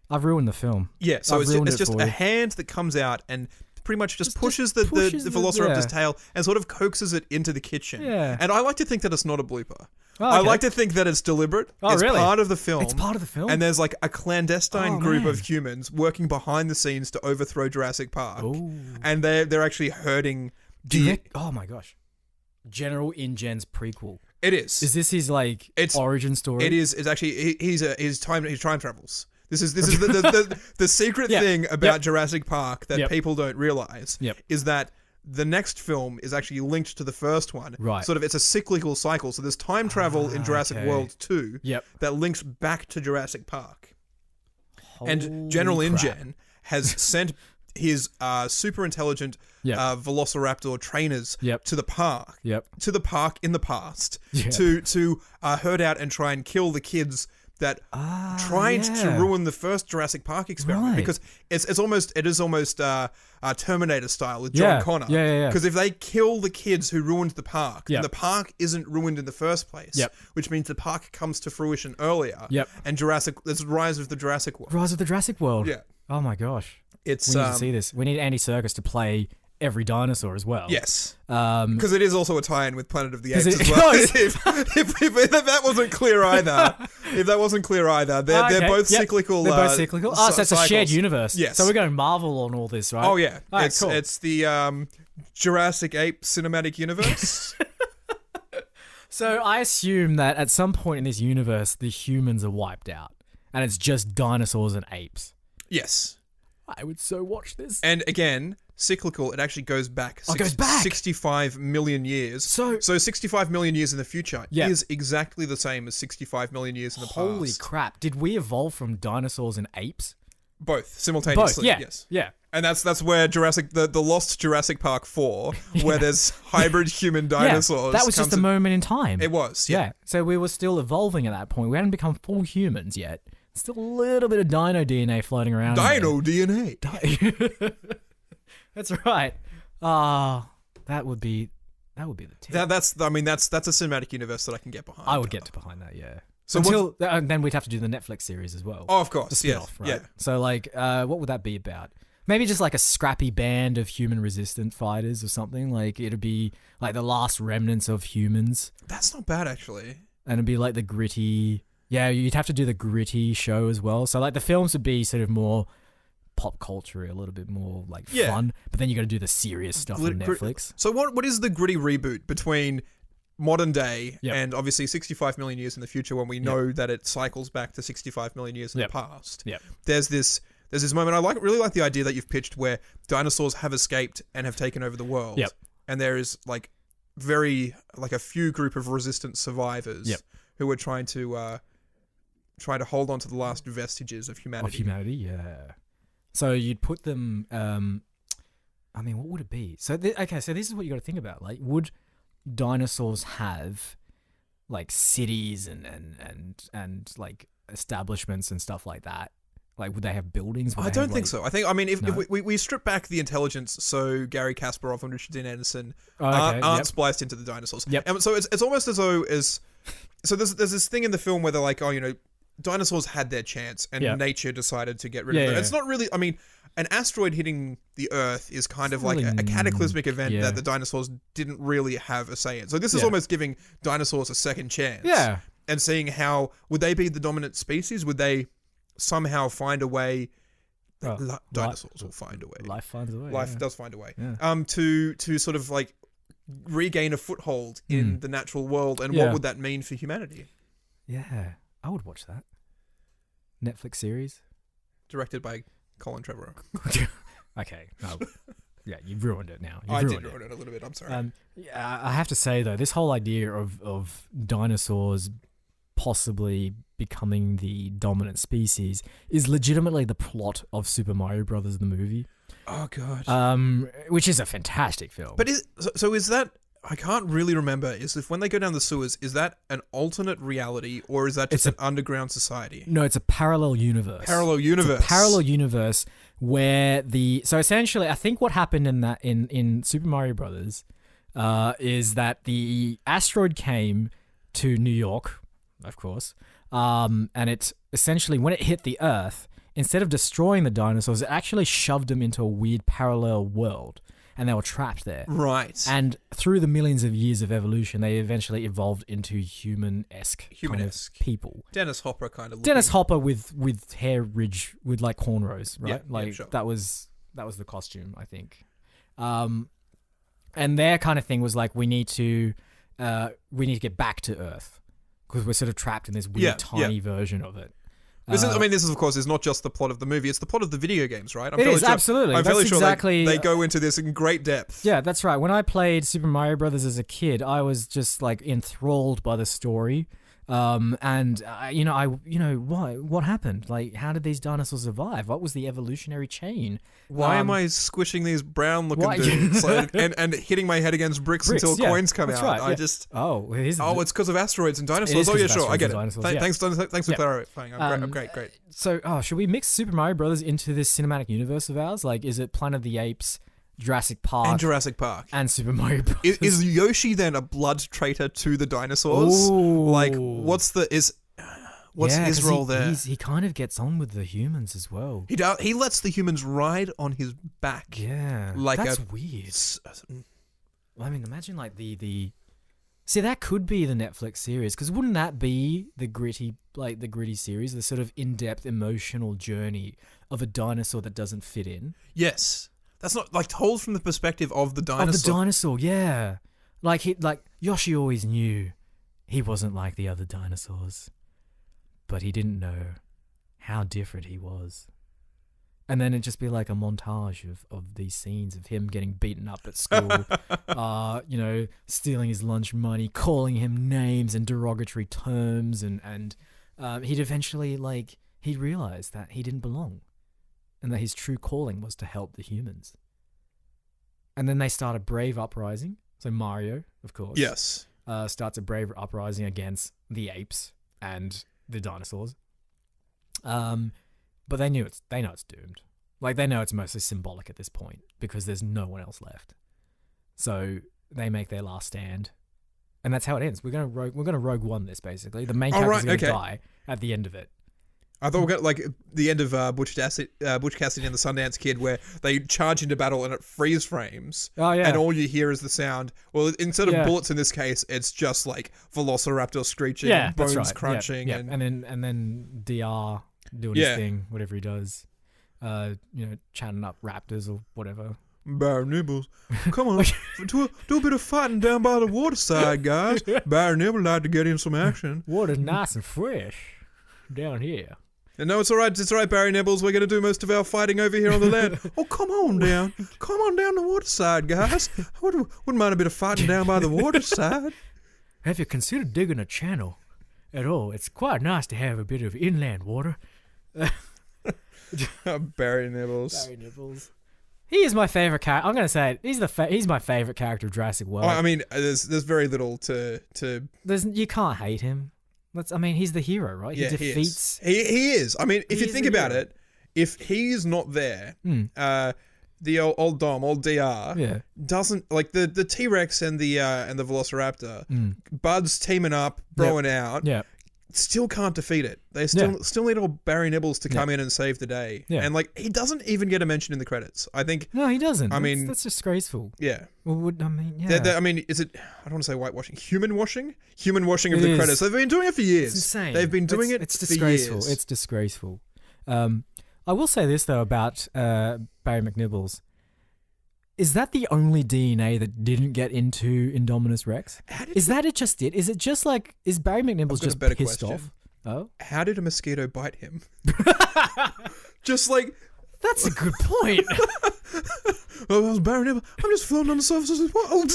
I've ruined the film. Yeah, so it's just a hand that comes out and pretty much just pushes the Velociraptor's tail and sort of coaxes it into the kitchen. Yeah. And I like to think that it's not a blooper. Oh, okay. I like to think that it's deliberate. Oh, it's really? part of the film. It's part of the film? And there's like a clandestine group of humans working behind the scenes to overthrow Jurassic Park. Ooh. And they're actually hurting... Oh my gosh. General InGen's prequel. It is. Is this his origin story? It is. It's actually... He's time travels. This is the secret thing about Jurassic Park that people don't realize is that the next film is actually linked to the first one. Right. Sort of, it's a cyclical cycle. So there's time travel in Jurassic World 2 that links back to Jurassic Park. And General InGen has sent his super intelligent Velociraptor trainers to the park. To the park in the past to herd out and try and kill the kids that tried to ruin the first Jurassic Park experiment, because it is almost Terminator style with John Connor. Because if they kill the kids who ruined the park, then the park isn't ruined in the first place. Which means the park comes to fruition earlier. And there's Rise of the Jurassic World. Rise of the Jurassic World. Yeah. Oh my gosh. We need to see this. We need Andy Serkis to play every dinosaur as well. Yes. Because it is also a tie-in with Planet of the Apes as well. if that wasn't clear either, they're both cyclical. They're both cyclical. So it's a shared universe. Yes. So we're going Marvel on all this, right? Oh yeah. Right, cool. It's the Jurassic Ape cinematic universe. So I assume that at some point in this universe, the humans are wiped out, and it's just dinosaurs and apes. Yes. I would so watch this. And again, cyclical, it actually goes back, 65 million years. So 65 million years in the future is exactly the same as 65 million years in the past. Holy crap. Did we evolve from dinosaurs and apes? Both, simultaneously. Both, yes. Yeah. And that's where the lost Jurassic Park 4, where there's hybrid human dinosaurs. That was just a moment in time. It was, So we were still evolving at that point. We hadn't become full humans yet. Still a little bit of dino DNA floating around. DNA. That's right. That would be the tip. That's a cinematic universe that I can get behind. I would get behind that, yeah. So then we'd have to do the Netflix series as well. Oh, of course, the spin-off, right? Yeah. So what would that be about? Maybe just like a scrappy band of human resistant fighters or something. Like it'd be like the last remnants of humans. That's not bad, actually. And it'd be like the gritty. Yeah, you'd have to do the gritty show as well. So like the films would be sort of more pop culture, a little bit more like fun, but then you got to do the serious stuff on Netflix. So what is the gritty reboot between modern day and obviously 65 million years in the future, when we know that it cycles back to 65 million years in the past? There's this moment. I really like the idea that you've pitched where dinosaurs have escaped and have taken over the world. And there is like a few group of resistant survivors who are trying to hold on to the last vestiges of humanity. So you'd put them. What would it be? So so this is what you got to think about. Like, would dinosaurs have like cities and like establishments and stuff like that? Like, would they have buildings? Would I they don't have, think like- so. I think, I mean, if No? we strip back the intelligence, so Gary Kasparov and Richard Dean Anderson Oh, okay, aren't yep. spliced into the dinosaurs. Yep. And so it's almost as though so there's this thing in the film where they're like, oh, you know, dinosaurs had their chance and Yeah. nature decided to get rid of Yeah, them. yeah. It's not really, I mean, an asteroid hitting the Earth is kind of like really- a cataclysmic event yeah. that the dinosaurs didn't really have a say in. So this is Yeah. almost giving dinosaurs a second chance. Yeah. And seeing how, would they be the dominant species? Would they somehow find a way? Oh, Dinosaurs will find a way. Life finds a way. Life yeah. does find a way. Yeah. To sort of like regain a foothold in the natural world, and Yeah. what would that mean for humanity? Yeah, I would watch that. Netflix series. Directed by Colin Trevorrow. Okay. No. Yeah, you've ruined it now. I You've did ruined ruin it a little bit. I'm sorry. Yeah, I have to say though, this whole idea of dinosaurs possibly becoming the dominant species is legitimately the plot of Super Mario Brothers the movie. Oh god. Which is a fantastic film. But is that? I can't really remember. Is if when they go down the sewers, is that an alternate reality or is that just an underground society? no, it's a parallel universe. Parallel universe. Parallel universe where so essentially I think what happened in Super Mario Brothers is that the asteroid came to New York, of course, and it essentially, when it hit the Earth, instead of destroying the dinosaurs, it actually shoved them into a weird parallel world, and they were trapped there. Right. And through the millions of years of evolution, they eventually evolved into human-esque kind of people. Dennis Hopper kind of. Dennis Hopper with hair ridge with like cornrows, right? Yeah, like sure. that was the costume, I think. And their kind of thing was like, we need to get back to Earth because we're sort of trapped in this weird tiny version of it. This is of course is not just the plot of the movie; it's the plot of the video games, right? It is, absolutely. I'm fairly That's sure exactly- they go into this in great depth. Yeah, that's right. When I played Super Mario Brothers as a kid, I was just like enthralled by the story. What happened? Like, how did these dinosaurs survive? What was the evolutionary chain? Why am I squishing these brown-looking Why- dudes and hitting my head against bricks until yeah, coins come that's out? right, yeah. It's because of asteroids and dinosaurs. It is Oh 'cause yeah, of sure, I asteroids get and it. dinosaurs, yeah. Thanks for Yeah. clarifying. I'm great. So, should we mix Super Mario Brothers into this cinematic universe of ours? Like, is it Planet of the Apes, Jurassic Park, And Jurassic Park. and Super Mario Brothers? Is Yoshi then a blood traitor to the dinosaurs? Ooh. Like, what's his 'cause role there? He kind of gets on with the humans as well. He lets the humans ride on his back. Yeah, Like that's a- weird. Well, I mean, imagine like the. See, that could be the Netflix series, because wouldn't that be the gritty series, the sort of in-depth emotional journey of a dinosaur that doesn't fit in? Yes. That's not like told from the perspective of the dinosaur. Of the dinosaur, yeah. Like Yoshi always knew he wasn't like the other dinosaurs, but he didn't know how different he was. And then it'd just be like a montage of these scenes of him getting beaten up at school, stealing his lunch money, calling him names and derogatory terms, and he'd eventually he'd realize that he didn't belong, and that his true calling was to help the humans. And then they start a brave uprising. So Mario, of course, Yes. starts a brave uprising against the apes and the dinosaurs. But they know it's doomed. Like, they know it's mostly symbolic at this point because there's no one else left. So they make their last stand, and that's how it ends. We're gonna Rogue One this, basically. The main character's gonna die at the end of it. I thought we got like the end of Butch Cassidy and the Sundance Kid, where they charge into battle and it freeze frames. Oh yeah, And all you hear is the sound. Well, instead of Yeah. bullets in this case, it's just like Velociraptor screeching, yeah, and that's bones right. crunching, yeah. and and then DR doing Yeah. his thing, whatever he does. Chatting up raptors or whatever. Barry Nibbles, come on, do a bit of fighting down by the waterside, guys. Barry Nibbles like to get in some action. Water's nice and fresh down here. And no, it's all right, Barry Nibbles. We're going to do most of our fighting over here on the land. Oh, come on down the waterside, guys. I wouldn't mind a bit of fighting down by the waterside. Have you considered digging a channel at all? It's quite nice to have a bit of inland water. Barry Nibbles. Barry Nibbles. He is my favorite character. I'm gonna say it. He's my favorite character of Jurassic World. I mean, there's very little to. You can't hate him. He's the hero, right? Yeah, he defeats. He is. I mean, if you think about hero. it, if he's not there, the old Dom, old Dr. Doesn't like the T-Rex and the Velociraptor. Bud's teaming up, broing out. Yeah. Still can't defeat it. They still need old Barry Nibbles to come in and save the day. Yeah. And he doesn't even get a mention in the credits. I think. No, he doesn't. I mean, that's disgraceful. Yeah. Well, yeah. I mean, is it? I don't want to say whitewashing. Human washing of the credits. They've been doing it for years. It's insane. They've been doing it. It's for disgraceful. years. It's disgraceful. I will say this though about Barry McNibbles. Is that the only DNA that didn't get into Indominus Rex? Is that it just did? Is it just is Barry McNibbles just pissed question. off? Oh? How did a mosquito bite him? Just That's a good point. Oh, Barry Nibbles. I'm just floating on the surface. Oh,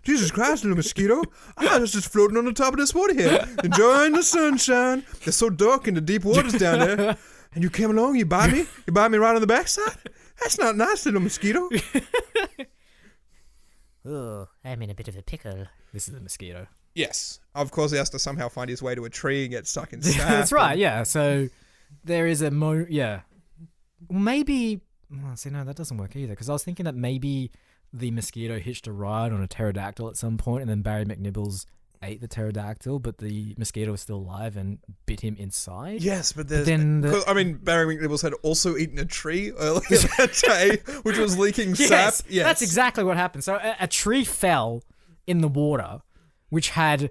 Jesus Christ, little mosquito. I was just floating on the top of this water here, enjoying the sunshine. It's so dark in the deep waters down there. And you came along, you bite me? You bite me right on the backside? That's not nice, little mosquito. Oh, I'm in a bit of a pickle. This is a mosquito. Yes. Of course, he has to somehow find his way to a tree and get stuck in sap. That's right, yeah. So there is maybe... Oh, see, no, that doesn't work either. Because I was thinking that maybe the mosquito hitched a ride on a pterodactyl at some point and then Barry McNibbles ate the pterodactyl, but the mosquito was still alive and bit him inside. Yes, but Barry McNibbles had also eaten a tree earlier that day, which was leaking sap. Yes, that's exactly what happened. So a tree fell in the water, which had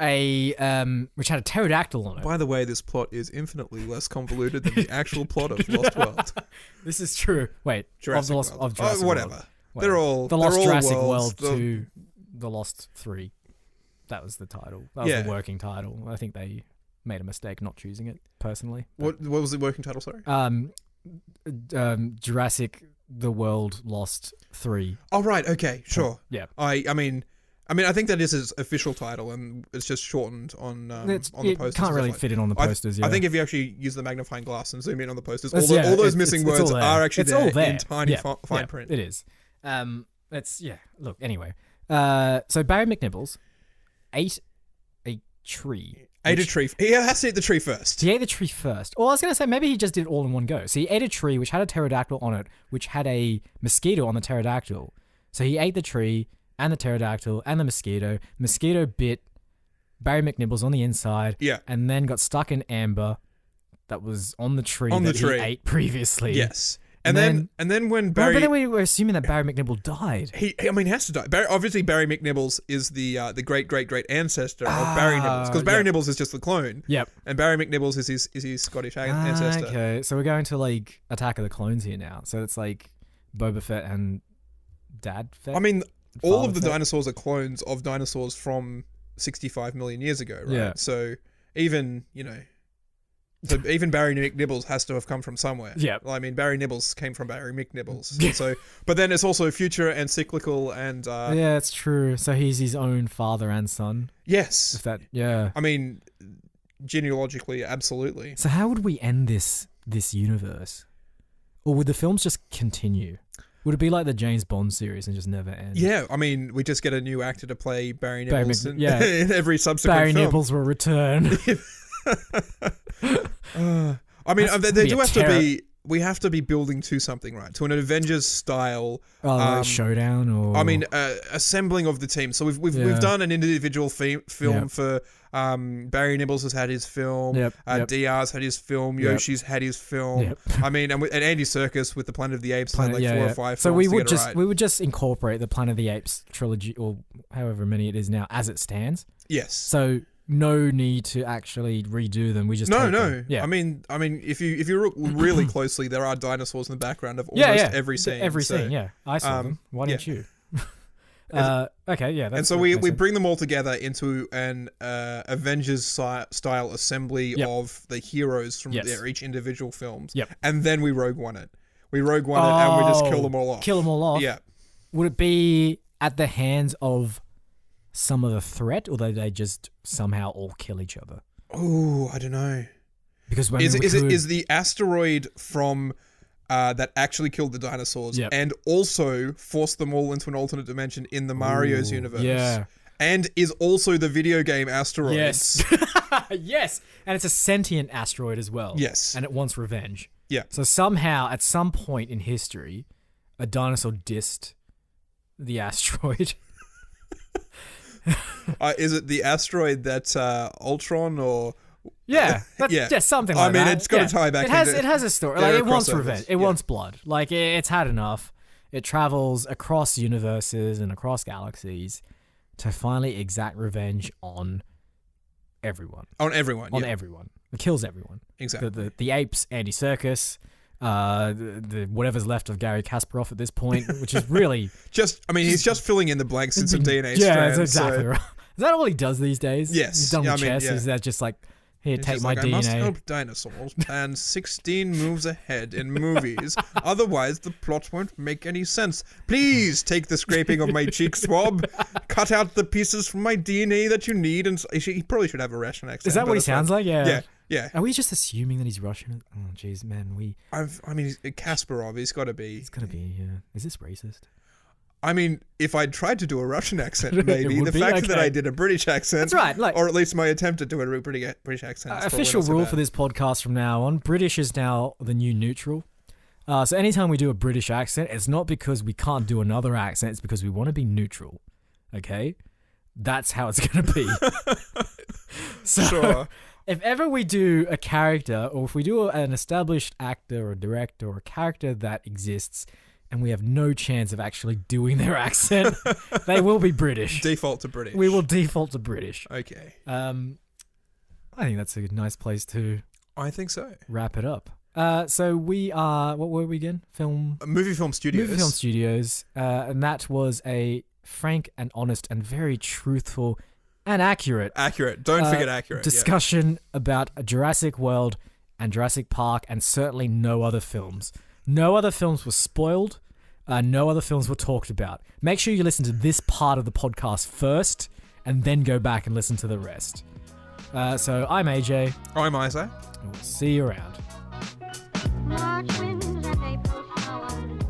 a pterodactyl on it. By the way, this plot is infinitely less convoluted than the actual plot of Lost World. This is true. Wait, Jurassic World. Jurassic whatever. World. They're all the Lost they're all Jurassic worlds. World 2, the Lost 3. That was the title. That was the working title. I think they made a mistake not choosing it personally. What was the working title? Sorry. Jurassic the World Lost 3. Oh right, okay, sure. Yeah. I mean, I think that is his official title, and it's just shortened on the posters. Can't really fit it on the posters. I think if you actually use the magnifying glass and zoom in on the posters, All those missing words are actually all there in tiny fine print. It is. Look. Anyway, so Barry McNibbles ate a tree. Ate a tree. He has to eat the tree first. He ate the tree first. Or I was going to say maybe he just did it all in one go. So he ate a tree which had a pterodactyl on it, which had a mosquito on the pterodactyl. So he ate the tree and the pterodactyl and the mosquito. Mosquito bit Barry McNibbles on the inside. Yeah. And then got stuck in amber that was on the tree he ate previously. Yes. And then when Barry... but then we were assuming that Barry McNibble died. He has to die. Obviously, Barry McNibbles is the great ancestor of Barry Nibbles, because Barry Nibbles is just the clone. Yep. And Barry McNibbles is his Scottish ancestor. Okay, so we're going to Attack of the Clones here now. So it's Boba Fett and Dad Fett. I mean, all of the Fett? dinosaurs are clones of dinosaurs from 65 million years ago, right? Yeah. So even even Barry McNibbles has to have come from somewhere. Yeah. Well, I mean, Barry Nibbles came from Barry McNibbles. So, but then it's also future and cyclical and... yeah, it's true. So he's his own father and son. Yes. I mean, genealogically, absolutely. So how would we end this universe? Or would the films just continue? Would it be like the James Bond series and just never end? Yeah, I mean, we just get a new actor to play Barry Nibbles in every subsequent Barry film. Nibbles will return. I mean, they do have to be... We have to be building to something, right? To an Avengers style showdown, or assembling of the team. So we've done an individual film for Barry Nibbles has had his film. DR's had his film. Yoshi's had his film. I mean, and Andy Serkis with the Planet of the Apes had 4 or 5 so films. We would just incorporate the Planet of the Apes trilogy, or however many it is now, as it stands. Yes. So no need to actually redo them. We just no. Yeah. I mean, if you look really closely, there are dinosaurs in the background of almost every scene. Every scene, yeah. I saw them. Why didn't you? Okay, yeah. And so we bring them all together into an Avengers style assembly of the heroes from each individual films. Yep. And then we Rogue One it. We Rogue One it and we just kill them all off. Kill them all off. Yeah. Would it be at the hands of some of the threat, or they just somehow all kill each other? Oh, I don't know. Because is the asteroid from that actually killed the dinosaurs and also forced them all into an alternate dimension in the Mario's universe. Yeah. And is also the video game Asteroids. Yes. Yes. And it's a sentient asteroid as well. Yes. And it wants revenge. Yeah. So somehow, at some point in history, a dinosaur dissed the asteroid. Is it the asteroid that's Ultron or... Yeah, something like that. I mean, it's got to tie back. It has a story. Like, it wants revenge. It wants blood. Like, it's had enough. It travels across universes and across galaxies to finally exact revenge on everyone. On everyone. On everyone. It kills everyone. Exactly. The apes, Andy Serkis, the whatever's left of Gary Kasparov at this point, which is really he's just filling in the blanks in some DNA strands. Yeah, that's exactly right. Is that all he does these days? Yes. He's done with chess. Is that just like, here, take my DNA. I must help dinosaurs plan 16 moves ahead in movies. Otherwise, the plot won't make any sense. Please take the scraping of my cheek swab. Cut out the pieces from my DNA that you need. And he probably should have a Russian accent. Is that what he sounds like? Yeah. Yeah. Are we just assuming that he's Russian? Oh, jeez, man. Kasparov, he's got to be. It's got to be, yeah. Is this racist? I mean, if I tried to do a Russian accent, maybe. The fact that I did a British accent. That's right. Like, or at least my attempt to do a British accent. Official rule for this podcast from now on, British is now the new neutral. So anytime we do a British accent, it's not because we can't do another accent. It's because we want to be neutral. Okay? That's how it's going to be. So, sure. If ever we do a character, or if we do an established actor or director or a character that exists, and we have no chance of actually doing their accent, they will be British. Default to British. We will default to British. Okay. I think that's a nice place to... I think so. Wrap it up. So we are... What were we again? Movie Film Studios. Movie Film Studios. And that was a frank and honest and very truthful and accurate... Don't forget accurate. Discussion about Jurassic World and Jurassic Park and certainly no other films. No other films were spoiled. No other films were talked about. Make sure you listen to this part of the podcast first and then go back and listen to the rest. So I'm AJ. I'm Isaac. And we'll see you around. March winds and April showers.